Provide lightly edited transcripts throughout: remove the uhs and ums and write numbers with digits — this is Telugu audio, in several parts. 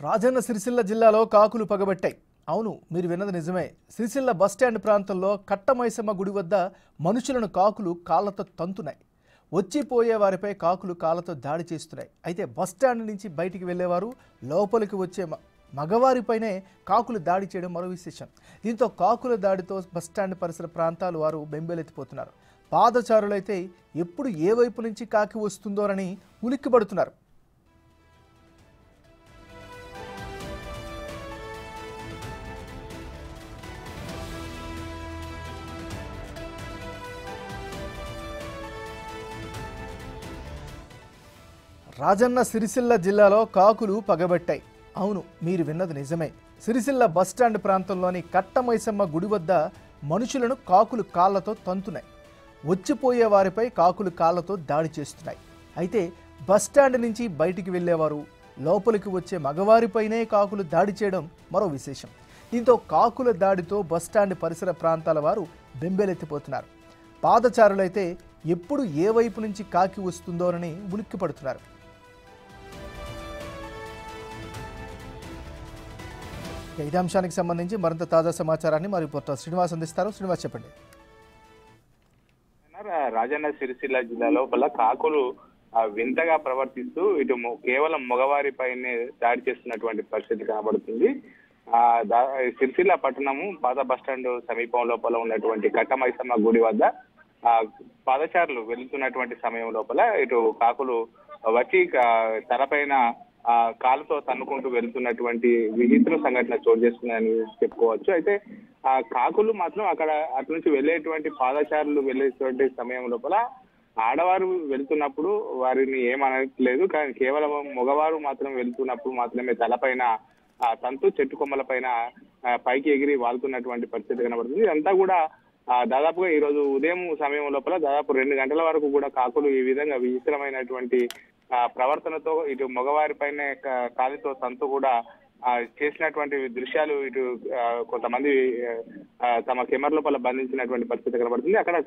రాజన్న సిరిసిల్ల జిల్లాలో కాకులు పగబట్టాయి. అవును, మీరు విన్నది నిజమే. సిరిసిల్ల బస్టాండ్ ప్రాంతంలో కట్టమైసమ్మ గుడి వద్ద మనుషులను కాకులు కాళ్లతో తంతున్నాయి. వచ్చిపోయే వారిపై కాకులు కాళ్లతో దాడి చేస్తున్నాయి. అయితే బస్టాండ్ నుంచి బయటికి వెళ్లేవారు లోపలికి వచ్చే మగవారిపైనే కాకులు దాడి చేయడం మరో విశేషం. దీంతో కాకుల దాడితో బస్టాండ్ పరిసర ప్రాంతాలు వారు బెంబేలెత్తిపోతున్నారు. పాదచారులైతే ఎప్పుడు ఏ వైపు నుంచి కాకి వస్తుందోనని ఉలిక్కిపడుతున్నారు. రాజన్న సిరిసిల్ల జిల్లాలో కాకులు పగబట్టాయి. అవును, మీరు విన్నది నిజమే. సిరిసిల్ల బస్టాండ్ ప్రాంతంలోని కట్టమైసమ్మ గుడి వద్ద మనుషులను కాకులు కాళ్లతో తంతున్నాయి. వచ్చిపోయే వారిపై కాకులు కాళ్లతో దాడి చేస్తున్నాయి. అయితే బస్టాండ్ నుంచి బయటికి వెళ్లేవారు లోపలికి వచ్చే మగవారిపైనే కాకులు దాడి చేయడం మరో విశేషం. దీంతో కాకుల దాడితో బస్టాండ్ పరిసర ప్రాంతాల వారు బెంబేలెత్తిపోతున్నారు. పాదచారులైతే ఎప్పుడు ఏ వైపు నుంచి కాకి వస్తుందోనని ఉలిక్కిపడుతున్నారు. ఇదే అంశానికి సంబంధించి మరింత తాజా సమాచారాన్ని మరి రిపోర్టర్ శ్రీనివాస్ అందిస్తారు. శ్రీనివాస్, చెప్పండి. రాజన్న సిరిసిల్ల జిల్లా లోపల కాకులు వింతగా ప్రవర్తిస్తూ ఇటు కేవలం మగవారిపైనే దాడి చేస్తున్నటువంటి పరిస్థితి కనబడుతుంది. సిరిసిల్ల పట్టణము పాత బస్టాండ్ సమీపం లోపల ఉన్నటువంటి కట్టమైసమ్మ గుడి వద్ద పాదచారులు వెళ్తున్నటువంటి సమయం లోపల ఇటు కాకులు వచ్చి తలపైన కాలుతో తన్నుకుంటూ వెళ్తున్నటువంటి విచిత్ర సంఘటన చోటు చేసుకున్నాయని చెప్పుకోవచ్చు. అయితే ఆ కాకులు మాత్రం అక్కడ అటు నుంచి వెళ్ళేటువంటి పాదచారులు వెళ్ళేటువంటి సమయం లోపల ఆడవారు వెళ్తున్నప్పుడు వారిని ఏమనట్లేదు, కానీ కేవలం మగవారు మాత్రం వెళ్తున్నప్పుడు మాత్రమే తలపైన తంతు చెట్టు కొమ్మల పైన పైకి ఎగిరి వాళ్తున్నటువంటి పరిస్థితి కనబడుతుంది. ఇదంతా కూడా దాదాపుగా ఈ రోజు ఉదయం సమయం లోపల దాదాపు 2 గంటల వరకు కూడా కాకులు ఈ విధంగా విచిత్రమైనటువంటి ప్రవర్తనతో ఇటు మగవారిపైనే కాలితో తంతు కూడా చేసినటువంటి దృశ్యాలు ఇటు కొంతమంది తమ కెమెరా లోపల బంధించినటువంటి పరిస్థితి కనబడుతుంది. అక్కడ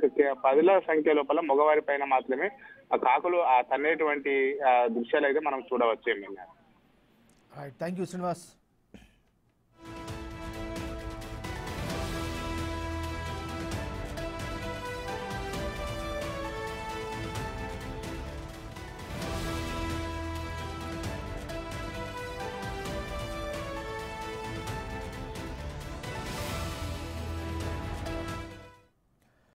10ల సంఖ్య లోపల మగవారి పైన మాత్రమే ఆ కాకులు తన్నేటువంటి దృశ్యాలు అయితే మనం చూడవచ్చు. Thank you Srinivas.